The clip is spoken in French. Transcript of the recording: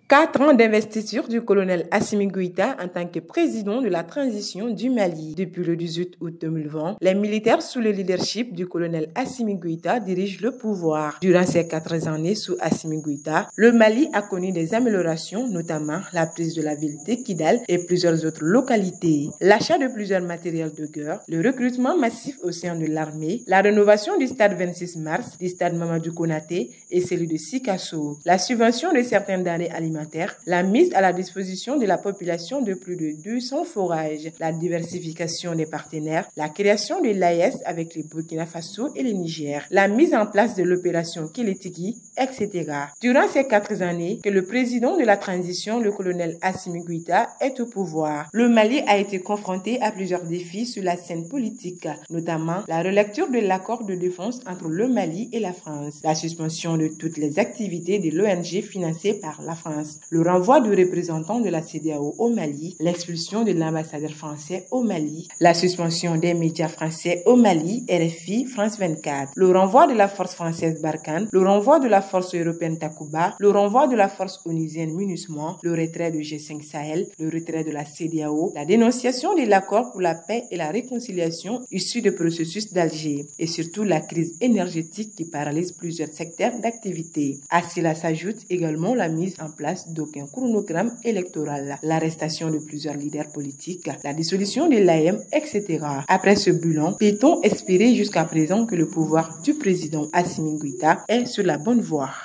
4 ans d'investiture du colonel Assimi Goïta en tant que président de la transition du Mali. Depuis le 18 août 2020, les militaires sous le leadership du colonel Assimi Goïta dirigent le pouvoir. Durant ces 4 années sous Assimi Goïta, le Mali a connu des améliorations, notamment la prise de la ville de Kidal et plusieurs autres localités, l'achat de plusieurs matériels de guerre, le recrutement massif au sein de l'armée, la rénovation du stade 26 mars, du stade Mamadou Konaté et celui de Sikasso, la subvention de certaines denrées alimentaires, la mise à la disposition de la population de plus de 200 forages, la diversification des partenaires, la création de l'AES avec le Burkina Faso et le Niger, la mise en place de l'opération Kiletigi, etc. Durant ces 4 années que le président de la transition, le colonel Assimi Goïta, est au pouvoir, le Mali a été confronté à plusieurs défis sur la scène politique, notamment la relecture de l'accord de défense entre le Mali et la France, la suspension de toutes les activités de l'ONG financées par la France, le renvoi du représentant de la CEDEAO au Mali, l'expulsion de l'ambassadeur français au Mali, la suspension des médias français au Mali, RFI, France 24, le renvoi de la force française Barkhane, le renvoi de la force européenne Takuba, le renvoi de la force onusienne MINUSMA, le retrait de G5 Sahel, le retrait de la CEDEAO, la dénonciation de l'accord pour la paix et la réconciliation issu du processus d'Alger et surtout la crise énergétique qui paralyse plusieurs secteurs d'activité. À cela s'ajoute également la mise en place d'aucun chronogramme électoral, l'arrestation de plusieurs leaders politiques, la dissolution de l'AM, etc. Après ce bilan, peut-on espérer jusqu'à présent que le pouvoir du président Assimi Goïta est sur la bonne voie?